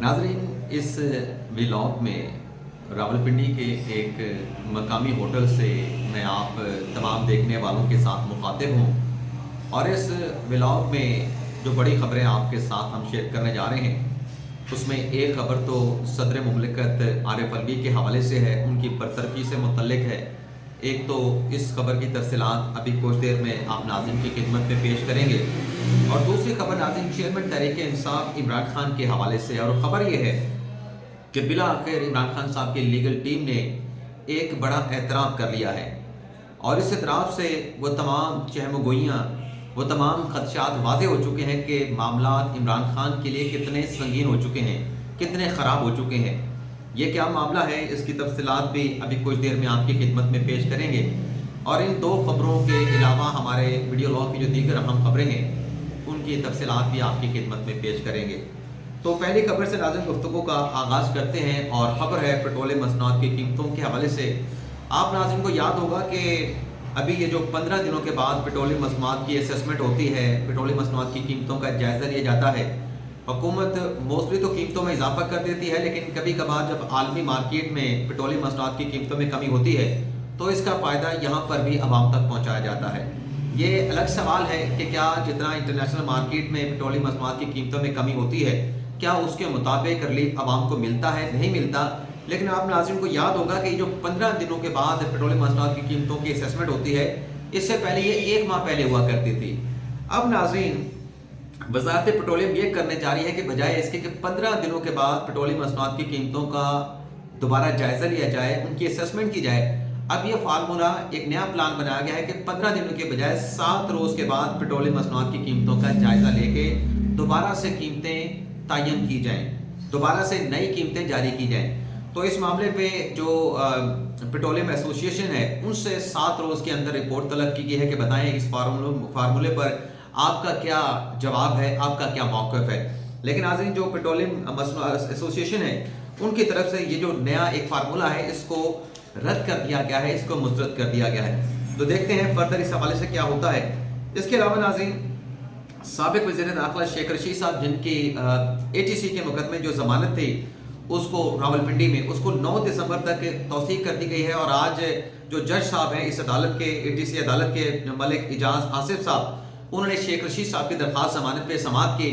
नाज़रीन, इस व्लॉग में रावलपिंडी के एक मकामी होटल से मैं आप तमाम देखने वालों के साथ मुखातिब हूँ और इस व्लॉग में जो बड़ी ख़बरें आपके साथ हम शेयर करने जा रहे हैं उसमें एक ख़बर तो सदर मुमलिकत आरिफ अलवी के हवाले से है, उनकी बरतरफी से मुतल्लिक है। एक तो इस खबर की तफसीलात अभी कुछ देर में आप नाज़रीन की खिदमत में पेश करेंगे और दूसरी खबर नाज़रीन चेयरमैन तहरीक इंसाफ इमरान खान के हवाले से, और ख़बर यह है कि बिला आखिर इमरान खान साहब की लीगल टीम ने एक बड़ा एतराफ़ कर लिया है और इस एतराफ़ से वो तमाम चहमगोइयाँ, वो तमाम खदशात वाज़े हो चुके हैं कि मामलात इमरान खान के लिए कितने संगीन हो चुके हैं, कितने ख़राब हो चुके हैं। ये क्या मामला है, इसकी तफसीलात भी अभी कुछ देर में आपकी खिदमत में पेश करेंगे और इन दो ख़बरों के अलावा हमारे वीडियो लॉग की जो दीगर अहम ख़बरें हैं उनकी तफसीलात भी आपकी खिदमत में पेश करेंगे। तो पहली खबर से नाज़रीन गुफ्तगू का आगाज़ करते हैं और ख़बर है पेट्रोलियम मसनूआत की कीमतों के हवाले से। आप नाज़रीन को याद होगा कि अभी ये जो 15 दिनों के बाद पेट्रोलियम मसनूआत की असेसमेंट होती है, पेट्रोलियम मसनूआत की कीमतों का जायज़ा लिया जाता है। हुकूमत मोस्टली तो कीमतों में इजाफा कर देती है, लेकिन कभी कभार जब आलमी मार्केट में पेट्रोलियम मसनूआत की कीमतों में कमी होती है तो इसका फ़ायदा यहाँ पर भी आवाम तक पहुँचाया जाता है। ये अलग सवाल है कि क्या जितना इंटरनेशनल मार्केट में पेट्रोलियम मसनूआत की कीमतों में कमी होती है क्या उसके मुताबिक रिलीफ आवाम को मिलता है, नहीं मिलता। लेकिन आप नाज़रीन को याद होगा कि जो 15 दिनों के बाद पेट्रोलियम मसनूआत की कीमतों की असेसमेंट होती है, इससे पहले ये 1 माह पहले हुआ करती थी। अब नाज़रीन वज़ारत पेट्रोलियम ये करने जा रही है कि बजाय इसके कि 15 दिनों के बाद पेट्रोलियम मसनूआत की कीमतों का दोबारा जायज़ा लिया जाए, उनकी असेसमेंट की जाए। अब ये फार्मूला एक नया प्लान बनाया गया है कि 15 दिनों के बजाय 7 रोज़ के बाद पेट्रोलियम मसनूआत की कीमतों का जायज़ा लेके दोबारा से कीमतें तायन की जाएँ, दोबारा से नई कीमतें जारी की जाएँ। तो इस मामले पे जो पेट्रोलियम एसोसिएशन है उनसे 7 रोज़ के अंदर रिपोर्ट तलब की गई है कि बताएं इस फार्मूले पर आपका क्या जवाब है, आपका क्या मौक़िफ़ है। लेकिन नाज़रीन जो पेट्रोलियम एसोसिएशन है उनकी तरफ से ये जो नया एक फार्मूला है इसको रद्द कर दिया गया है, इसको मुस्तरद कर दिया गया है। तो देखते हैं फर्दर इस हवाले से क्या होता है। इसके अलावा नाज़रीन साबिक वज़ीर दाखिला शेख रशीद साहब जिनकी ATC के मुकदमे जो ज़मानत थी उसको रावलपिंडी में उसको 9 दिसंबर तक तौसीक कर दी गई है और आज जो जज साहब हैं इस अदालत के ATC अदालत के मलिक इजाज़ आसिफ साहब, उन्होंने शेख रशीद साहब की दरख्वास्त ज़मानत पे समाअत की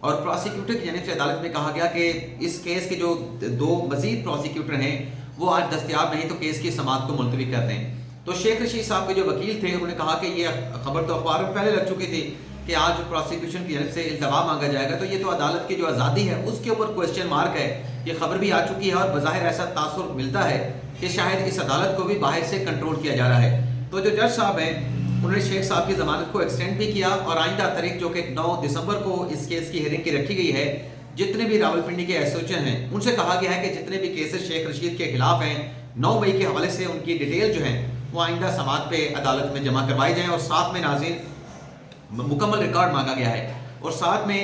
और प्रोसिक्यूटर की जानिब से अदालत में कहा गया कि इस केस के जो 2 मज़ीद प्रोसिक्यूटर हैं वो आज दस्तयाब नहीं, तो केस की समाअत को मुलतवी कर दें। तो शेख रशीद साहब के जो वकील थे उन्होंने कहा कि ये खबर तो अखबार में पहले लग चुकी थी कि आज प्रोसिक्यूशन की जानिब से इल्तवा मांगा जाएगा, तो ये तो अदालत की जो आज़ादी है उसके ऊपर क्वेश्चन मार्क है। ये खबर भी आ चुकी है और बज़ाहिर ऐसा तासुर मिलता है कि शायद इस अदालत को भी बाहर से कंट्रोल किया जा रहा है। तो जो जज साहब हैं उन्होंने शेख साहब की ज़मानत को एक्सटेंड भी किया और आइंदा तारीख जो कि 9 दिसंबर को इस केस की हियरिंग की रखी गई है, जितने भी रावलपिंडी के एसोसिएशन हैं उनसे कहा गया है कि जितने भी केसेस शेख रशीद के खिलाफ हैं 9 मई के हवाले से उनकी डिटेल जो है वो आइंदा समाअत पे अदालत में जमा करवाई जाएँ और साथ में नाज़रीन मुकम्मल रिकॉर्ड मांगा गया है। और साथ में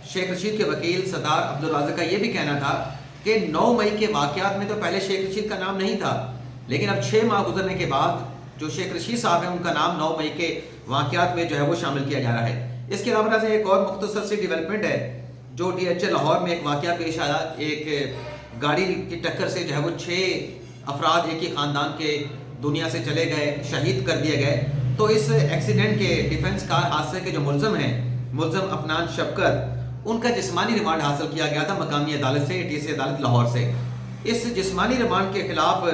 शेख रशीद के वकील सरदार अब्दुल राज़िक का ये भी कहना था कि 9 मई के वाक़यात में तो पहले शेख रशीद का नाम नहीं था, लेकिन अब 6 माह गुजरने के बाद जो शेख रशीद साहब हैं उनका नाम 9 मई के वाक़यात में जो है वो शामिल किया जा रहा है। इसके अलावा नाज़रीन एक और मुख्तसर सी डेवलपमेंट है जो DHA लाहौर में एक वाक़या पेश आया। एक गाड़ी की टक्कर से जो है वो 6 अफराद एक ही ख़ानदान के दुनिया से चले गए, शहीद कर दिए गए। तो इस एक्सीडेंट के डिफेंस कार हादसे के जो मुलज़म हैं, मुलज़म अफनान शफकत, उनका जिस्मानी रिमांड हासिल किया गया था मकामी अदालत से, ATC अदालत लाहौर से। इस जिस्मानी रिमांड के खिलाफ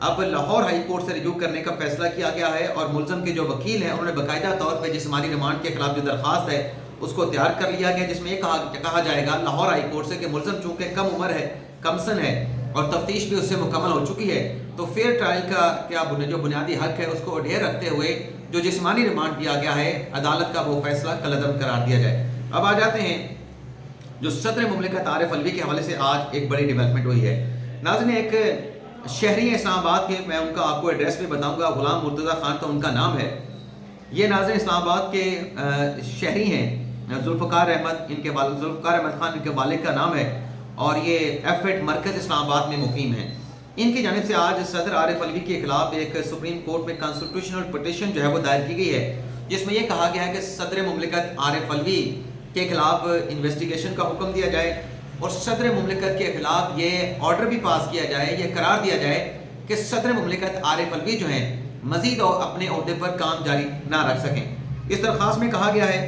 अब लाहौर हाई कोर्ट से रिव्यू करने का फैसला किया गया है और मुलज़म के जो वकील हैं उन्होंने बाकायदा तौर पर जिस्मानी रिमांड के खिलाफ जो दरख्वास्त है उसको तैयार कर लिया गया, जिसमें ये कहा जाएगा लाहौर हाई कोर्ट से कि मुलज़म चूँकि कम उम्र है, कमसन है और तफ्तीश भी उससे मुकम्मल हो चुकी है, तो फेयर ट्रायल का क्या जो बुनियादी हक है उसको ढेर रखते हुए जो जिस्मानी रिमांड दिया गया है अदालत का वो फैसला कलअदम करार दिया जाए। अब आ जाते हैं जो सदर मुमलिकत आरिफ अलवी के हवाले से आज एक बड़ी डेवलपमेंट हुई है। नाज़रीन एक शहरी हैं इस्लामाबाद के, मैं उनका आपको एड्रेस भी बताऊंगा, गुलाम मुर्तज़ा खान का उनका नाम है। ये नाज़रीन इस्लामाबाद के शहरी हैं, जुल्फ़कार अहमद खान इनके वालिद का नाम है और ये F8 मरकज़ इस्लामाबाद में मुकीम हैं। इनकी जानिब से आज सदर आरिफ अलवी के खिलाफ एक सुप्रीम कोर्ट में कॉन्स्टिट्यूशनल पिटीशन जो है वो दायर की गई है, जिसमें यह कहा गया है कि सदर मुमलिकत आरिफ अलवी के खिलाफ इन्वेस्टिगेशन का हुक्म दिया जाए اور صدر مملکت کے خلاف یہ آرڈر بھی پاس کیا جائے، یہ قرار دیا جائے کہ صدر مملکت عارف الوی جو ہیں مزید اپنے عہدے پر کام جاری نہ رکھ سکیں۔ اس درخواست میں کہا گیا ہے،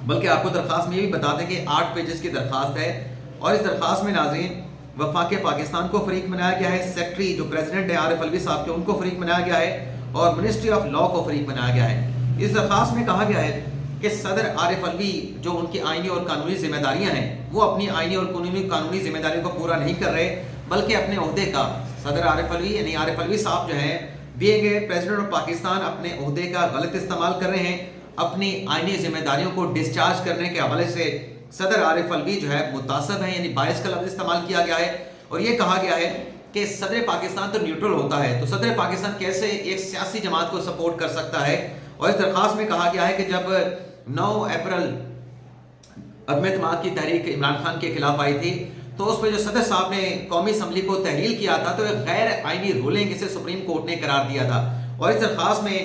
بلکہ آپ کو درخواست میں یہ بھی بتا دیں کہ 8 پیجز کی درخواست ہے، اور اس درخواست میں ناظرین وفاق پاکستان کو فریق بنایا گیا ہے، سیکرٹری جو پریزیڈنٹ ہے عارف الوی صاحب کے ان کو فریق بنایا گیا ہے، اور منسٹری آف لا کو فریق بنایا گیا ہے۔ اس درخواست میں کہا گیا ہے کہ صدر عارف الوی جو ان کی آئینی اور قانونی ذمہ داریاں ہیں وہ اپنی آئینی اور قانونی ذمہ داریوں کو پورا نہیں کر رہے، بلکہ اپنے عہدے کا صدر عارف الوی یعنی عارف الوی صاحب جو ہیں being a president of Pakistan اپنے عہدے کا غلط استعمال کر رہے ہیں۔ اپنی آئینی ذمہ داریوں کو ڈسچارج کرنے کے حوالے سے صدر عارف الوی جو ہے متعصب ہیں، یعنی باعث کا لفظ استعمال کیا گیا ہے، اور یہ کہا گیا ہے کہ صدر پاکستان تو نیوٹرل ہوتا ہے، تو صدر پاکستان کیسے ایک سیاسی جماعت کو سپورٹ کر سکتا ہے۔ اور اس درخواست میں کہا گیا ہے کہ جب 9 اپریل عدم اعتماد کی تحریک عمران خان کے خلاف آئی تھی تو اس پہ جو صدر صاحب نے قومی اسمبلی کو تحلیل کیا تھا تو ایک غیر آئینی رولنگ اسے سپریم کورٹ نے قرار دیا تھا، اور اس درخواست میں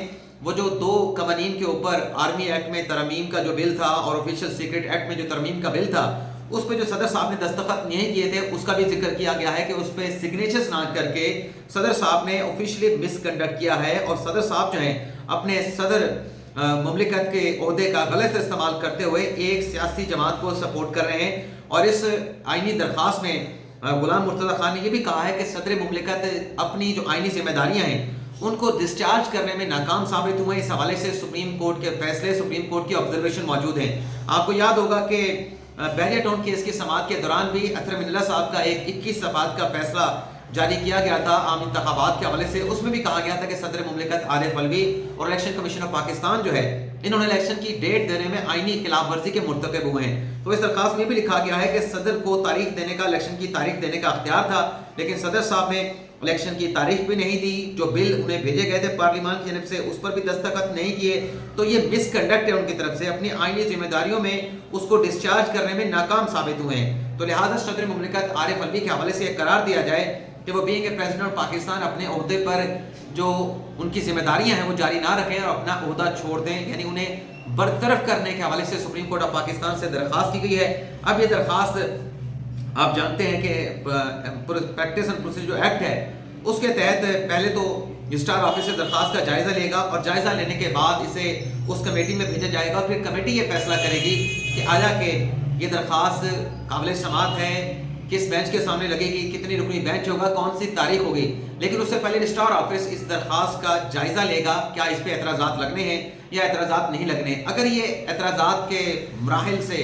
وہ جو 2 قوانین کے اوپر آرمی ایکٹ میں ترمیم کا جو بل تھا اور آفیشل سیکرٹ ایکٹ میں جو ترمیم کا بل تھا اس پہ جو صدر صاحب نے دستخط نہیں کیے تھے اس کا بھی ذکر کیا گیا ہے کہ اس پہ سگنیچرز نہ کر کے صدر صاحب نے آفیشلی مس کنڈکٹ کیا ہے، اور صدر صاحب جو ہیں اپنے صدر مملکت کے عہدے کا غلط استعمال کرتے ہوئے ایک سیاسی جماعت کو سپورٹ کر رہے ہیں۔ اور اس آئینی درخواست میں غلام مرتضی خان نے یہ بھی کہا ہے کہ صدر مملکت اپنی جو آئینی ذمہ داریاں ہیں ان کو ڈسچارج کرنے میں ناکام ثابت ہوئے۔ اس حوالے سے سپریم کورٹ کے فیصلے، سپریم کورٹ کی آبزرویشن موجود ہیں۔ آپ کو یاد ہوگا کہ بحریہ ٹاؤن کیس کی سماعت کے دوران بھی اطہر من اللہ صاحب کا ایک 21 صفحات کا فیصلہ جاری کیا گیا تھا عام انتخابات کے حوالے سے، اس میں بھی کہا گیا تھا کہ صدر مملکت عارف الوی اور الیکشن کمیشن آف پاکستان جو ہے انہوں نے الیکشن کی ڈیٹ دینے میں آئینی خلاف ورزی کے مرتکب ہوئے ہیں۔ تو اس درخواست میں بھی لکھا گیا ہے کہ صدر کو تاریخ دینے کا، الیکشن کی تاریخ دینے کا اختیار تھا، لیکن صدر صاحب نے الیکشن کی تاریخ بھی نہیں دی، جو بل انہیں بھیجے گئے تھے پارلیمان کی جانب سے اس پر بھی دستخط نہیں کیے، تو یہ مس کنڈکٹ ہے ان کی طرف سے، اپنی آئینی ذمہ داریوں میں اس کو ڈسچارج کرنے میں ناکام ثابت ہوئے ہیں۔ تو لہٰذا صدر مملکت عارف الوی کے حوالے سے یہ قرار دیا جائے کہ وہ being a president of Pakistan اپنے عہدے پر جو ان کی ذمہ داریاں ہیں وہ جاری نہ رکھیں اور اپنا عہدہ چھوڑ دیں، یعنی انہیں برطرف کرنے کے حوالے سے سپریم کورٹ آف پاکستان سے درخواست کی گئی ہے۔ اب یہ درخواست آپ جانتے ہیں کہ پریکٹس اینڈ پروسیجر ایکٹ ہے، اس کے تحت پہلے تو رجسٹرار آفس سے درخواست کا جائزہ لے گا، اور جائزہ لینے کے بعد اسے اس کمیٹی میں بھیجا جائے گا، اور پھر کمیٹی یہ فیصلہ کرے گی کہ آیا کہ یہ درخواست قابل سماعت ہے، کس بینچ کے سامنے لگے گی، کتنی رکنی بینچ ہوگا، کون سی تاریخ ہوگی۔ لیکن اس سے پہلے رجسٹرار آفس اس درخواست کا جائزہ لے گا، کیا اس پہ اعتراضات لگنے ہیں یا اعتراضات نہیں لگنے۔ اگر یہ اعتراضات کے مراحل سے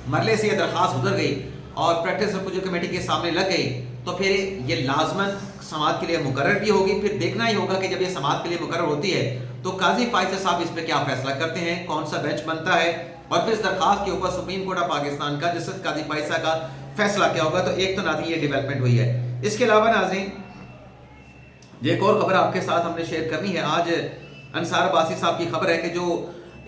مرحلے سے یہ درخواست گزر گئی اور پریکٹس اینڈ پروسیجر کمیٹی کے سامنے لگ گئی تو پھر یہ لازماً سماعت کے لیے مقرر بھی ہوگی۔ پھر دیکھنا ہی ہوگا کہ جب یہ سماعت کے لیے مقرر ہوتی ہے تو قاضی فائز صاحب اس پہ کیا فیصلہ کرتے ہیں، کون سا بینچ بنتا ہے، اور پھر اس درخواست کے اوپر سپریم کورٹ آف پاکستان کا جسٹس قاضی فائز کا فیصلہ کیا ہوگا۔ تو ایک تو ناظرین یہ ڈیولپمنٹ ہوئی ہے۔ اس کے علاوہ ناظرین یہ ایک اور خبر آپ کے ساتھ ہم نے شیئر کرنی ہے۔ آج انصار عباسی صاحب کی خبر ہے کہ جو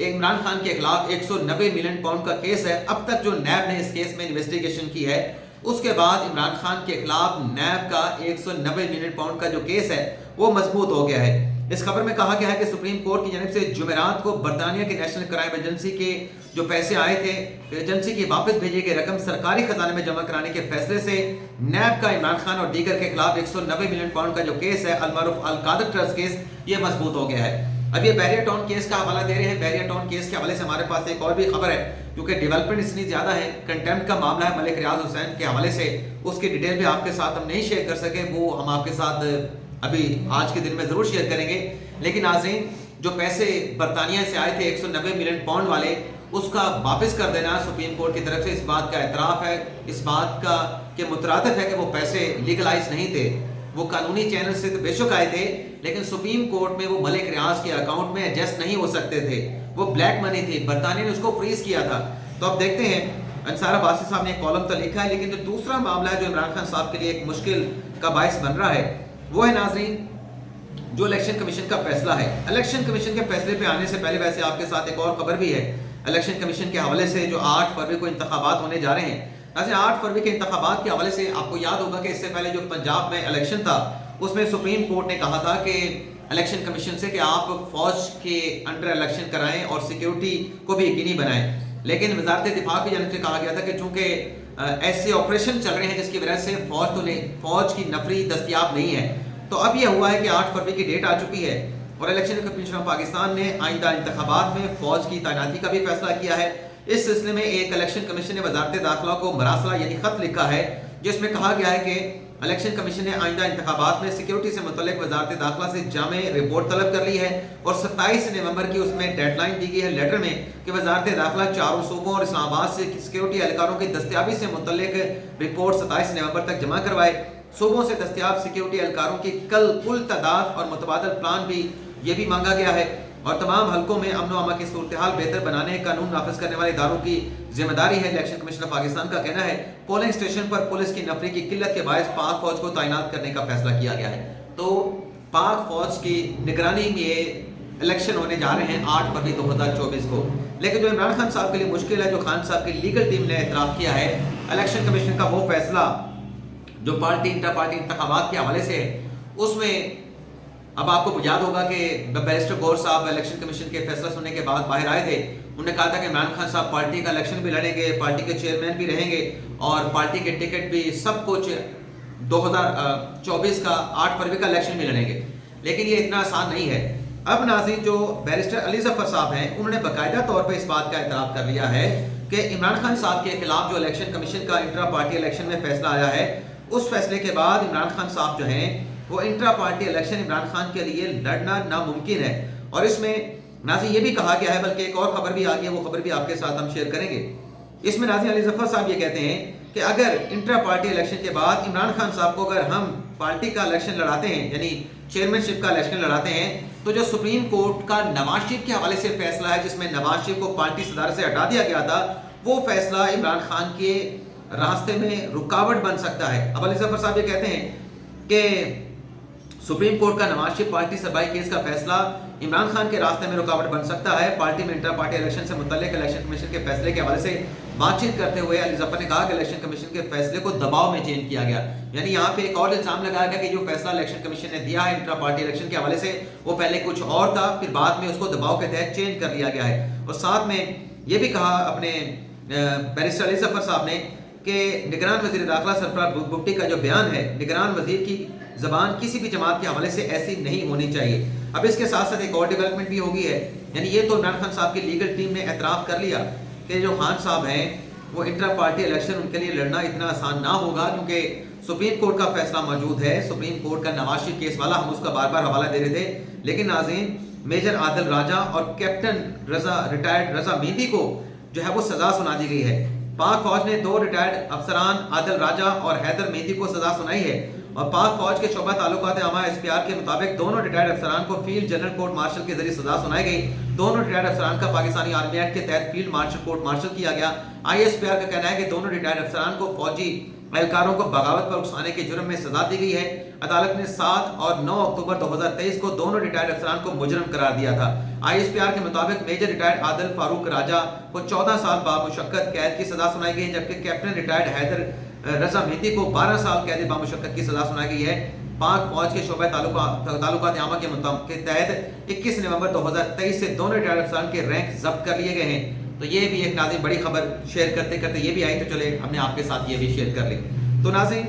عمران خان کے خلاف 190 ملین پاؤنڈ کا کیس ہے، اب تک جو نیب نے اس کیس میں انویسٹیگیشن کی ہے، اس کے بعد عمران خان کے خلاف نیب کا 190 ملین پاؤنڈ کا جو کیس ہے وہ مضبوط ہو گیا ہے۔ اس خبر میں کہا گیا ہے کہ سپریم کورٹ کی جانب سے جمعرات کو برطانیہ کے نیشنل کرائم ایجنسی کے جو پیسے آئے تھے، ایجنسی کی واپس بھیجی گئی رقم سرکاری خزانے میں جمع کرانے کے فیصلے سے نیب کا عمران خان اور دیگر کے خلاف 190 ملین پاؤنڈ کا جو کیس ہے المعروف القادر ٹرسٹ کیس، یہ مضبوط ہو گیا ہے۔ اب یہ بحریہ ٹاؤن کیس کا حوالہ دے رہے ہیں۔ بحریہ ٹاؤن کیس کے حوالے سے ہمارے پاس ایک اور بھی خبر ہے، کیونکہ ڈیولپمنٹ اتنی زیادہ ہے، کنٹمپٹ کا معاملہ ہے ملک ریاض حسین کے حوالے سے، اس کی ڈیٹیل بھی آپ کے ساتھ ہم نہیں شیئر کر سکے، وہ ہم آپ کے ساتھ ابھی آج کے دن میں ضرور شیئر کریں گے۔ لیکن ناظرین جو پیسے برطانیہ سے آئے تھے 190 ملین پاؤنڈ والے، اس کا واپس کر دینا سپریم کورٹ کی طرف سے اس بات کا اعتراف ہے، اس بات کا کہ مترادف ہے کہ وہ پیسے لیگلائز نہیں تھے، وہ قانونی چینل سے تو بے شک آئے تھے، لیکن سپریم کورٹ میں وہ ملک ریاض کے اکاؤنٹ میں ایڈجسٹ نہیں ہو سکتے تھے، وہ بلیک منی تھی، برطانیہ نے اس کو فریز کیا تھا۔ تو اب دیکھتے ہیں، انصار عباسی صاحب نے ایک کالم تو لکھا ہے، لیکن جو دوسرا معاملہ ہے جو عمران خان صاحب کے لیے ایک مشکل کا باعث بن رہا ہے وہ ہے ناظرین جو الیکشن کمیشن کا فیصلہ ہے۔ الیکشن کمیشن کے فیصلے پہ آنے سے پہلے ویسے آپ کے ساتھ ایک اور خبر بھی ہے الیکشن کمیشن کے حوالے سے، جو 8 فروری کو انتخابات ہونے جا رہے ہیں۔ ناظرین 8 فروری کے انتخابات کے حوالے سے آپ کو یاد ہوگا کہ اس سے پہلے جو پنجاب میں الیکشن تھا اس میں سپریم کورٹ نے کہا تھا کہ الیکشن کمیشن سے کہ آپ فوج کے انڈر الیکشن کرائیں اور سیکیورٹی کو بھی یقینی بنائیں، لیکن وزارت دفاع کی جانب سے کہا گیا تھا کہ چونکہ ऐसे ऑपरेशन चल रहे हैं जिसकी वजह से फौज की नफरी दस्तयाब नहीं है। तो अब यह हुआ है कि 8 फरवरी की डेट आ चुकी है और इलेक्शन कमीशन ऑफ पाकिस्तान ने आइंदा इंतखाबात में फौज की तैनाती का भी फैसला किया है। इस सिलसिले में एक इलेक्शन कमीशन ने वजारत दाखिला को मरासला यानी खत लिखा है, जिसमें कहा गया है कि इलेक्शन कमीशन ने आइंदा इंतखाबात में सिक्योरिटी से मुतल्लिक वजारत दाखिला से जामे रिपोर्ट तलब कर ली है और 27 नवंबर की उसमें डेडलाइन दी गई है लेटर में कि वजारत दाखिला चारों सूबों और इस्लामाबाद से सिक्योरिटी एहलकारों की दस्तयाबी से मुतल्लिक रिपोर्ट 27 नवंबर तक जमा करवाए। सूबों से दस्तयाब सिक्योरिटी एहलकारों की कुल तादाद और मुतबादल प्लान भी ये भी मांगा गया है और तमाम हलकों में अमन अमा की सूरत हाल बेहतर बनाने कानून नाफिज करने वाले इदारों की जिम्मेदारी है। इलेक्शन कमीशन ऑफ पाकिस्तान का कहना है पोलिंग स्टेशन पर पुलिस की नफरी की किल्लत के बायस पाक फौज को तैनात करने का फैसला किया गया है। तो पाक फौज की निगरानी में इलेक्शन होने जा रहे हैं 8 फरवरी 2024 को। लेकिन जो इमरान खान साहब के लिए मुश्किल है, जो खान साहब की लीगल टीम ने एतराफ़ किया है इलेक्शन कमीशन का वो फैसला जो इंटर पार्टी इंतखाबात के हवाले से है, उसमें अब आपको याद होगा कि बैरिस्टर गौर साहब इलेक्शन कमीशन के फैसला सुनने के बाद बाहर आए थे। उन्होंने कहा था कि इमरान खान साहब पार्टी का इलेक्शन भी लड़ेंगे, पार्टी के चेयरमैन भी रहेंगे और पार्टी के टिकट भी सब कुछ 2024 का 8 फरवरी का इलेक्शन भी लड़ेंगे। लेकिन ये इतना आसान नहीं है। अब नाज़रीन, जो बैरिस्टर अली जफर साहब हैं उन्होंने बाकायदा तौर पर इस बात का एतराफ़ कर लिया है कि इमरान खान साहब के खिलाफ जो इलेक्शन कमीशन का इंट्रा पार्टी इलेक्शन में फैसला आया है, उस फैसले के बाद इमरान खान साहब जो हैं वो intra party election Imran Khan के लिए लड़ना नामुमकिन है। और इसमें नाज़रीन ये भी कहा गया है, बल्कि एक और खबर भी आ गई है, वो खबर भी आपके साथ हम शेयर करेंगे। इसमें नाज़रीन अली जफर साहब ये कहते हैं कि अगर इंट्रा पार्टी इलेक्शन के बाद इमरान खान साहब को अगर हम पार्टी का इलेक्शन लड़ाते हैं यानी चेयरमैनशिप का इलेक्शन लड़ाते हैं, तो जो सुप्रीम कोर्ट का नवाज शरीफ के हवाले से फैसला है जिसमें नवाज शरीफ को पार्टी सदारत से हटा दिया गया था, वो फैसला इमरान खान के रास्ते में रुकावट बन सकता है। अब अली जफर साहब ये कहते हैं कि सुप्रीम कोर्ट का नवाज शरीफ पार्टी सरबाई केस का फैसला इमरान खान के रास्ते में रुकावट बन सकता है। पार्टी में इंटर पार्टी इलेक्शन से मुतल्लिक इलेक्शन कमीशन के फैसले के हवाले से बातचीत करते हुए अली जफर ने कहा कि इलेक्शन कमीशन के फैसले को दबाव में चेंज किया गया, यानी यहाँ पे एक और इल्जाम लगाया गया कि जो फैसला इलेक्शन कमीशन ने दिया है इंटर पार्टी इलेक्शन के हवाले से वो पहले कुछ और था, फिर बाद में उसको दबाव के तहत चेंज कर लिया गया है। और साथ में ये भी कहा अपने बैरिस्टर अली जफर साहब ने कि निगरान वज़ीर दाखिला सरफराज भुट्टी का जो बयान है, निगरान वज़ीर की ज़बान किसी भी जमात के हवाले से ऐसी नहीं होनी चाहिए। अब इसके साथ साथ एक और डेवलपमेंट भी हो गई है, यानी ये तो इमरान खान साहब की लीगल टीम ने एतराफ़ कर लिया कि जो खान साहब हैं वो इंटर पार्टी इलेक्शन उनके लिए लड़ना इतना आसान ना होगा, क्योंकि सुप्रीम कोर्ट का फैसला मौजूद है। सुप्रीम कोर्ट का नवाज शरीफ केस वाला, हम उसका बार बार हवाला दे रहे थे। लेकिन नाज़रीन, मेजर आदिल राजा और कैप्टन रिटायर्ड रजा मेहंदी को जो है वो सज़ा सुना दी गई है। पाक फौज ने 2 रिटायर्ड अफसरान आदिल राजा और हैदर मेहंदी को सज़ा सुनाई है और पाक फौज के शोबा ताल्लुकात आमा SPR के मुताबिक दोनों रिटायर्ड अफसरान को फील्ड जनरल कोर्ट मार्शल के जरिए सजा सुनाई गई। दोनों रिटायर्ड अफसरान का पाकिस्तानी आर्मी एक्ट के तहत फील्ड मार्शल कोर्ट मार्शल किया गया। ISPR का कहना है कि दोनों रिटायर्ड अफसरान को फौजी एहलकारों को बगावत पर उकसाने के जुर्म में सजा दी गई है। अदालत ने 7 और 9 अक्टूबर 2023 को दोनों रिटायर्ड अफसरान को मुजरम करार दिया था। ISPR के मुताबिक मेजर रिटायर्ड आदिल फारूक राजा को 14 साल बामुशक्कत कैद की सजा सुनाई गई है, जबकि कैप्टन रिटायर्ड हैदर रजा मेहंदी को 12 साल कैद बामुशक्कत की सजा सुनाई गई है। पाक फौज के शोबे ताल्लुकात आमा के तहत 21 नवंबर 2023 से दोनों रिटायर्ड अफसरान के रैंक जब्त कर लिए गए हैं। तो ये भी एक नाज़रीन बड़ी खबर शेयर करते करते ये भी आई, तो चले हमने आपके साथ ये भी शेयर कर ली। तो नाज़रीन,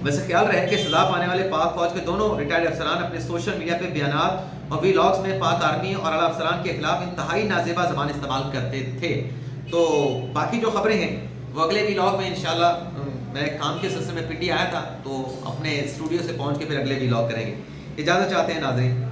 वैसे ख्याल रहे कि सजा पाने वाले पाक फौज के दोनों रिटायर्ड अफसरान अपने सोशल मीडिया पे बयानात और व्लॉग्स में पाक आर्मी और आला अफसरान के खिलाफ इंतहाई नाजेबा ज़बान इस्तेमाल करते थे। तो बाकी जो खबरें हैं वो अगले व्लॉग में इंशाल्लाह, मैं काम के सिलसिले में पिंडी आया था तो अपने स्टूडियो से पहुंच के फिर अगले व्लॉग करेंगे। इजाज़त चाहते हैं नाज़रीन।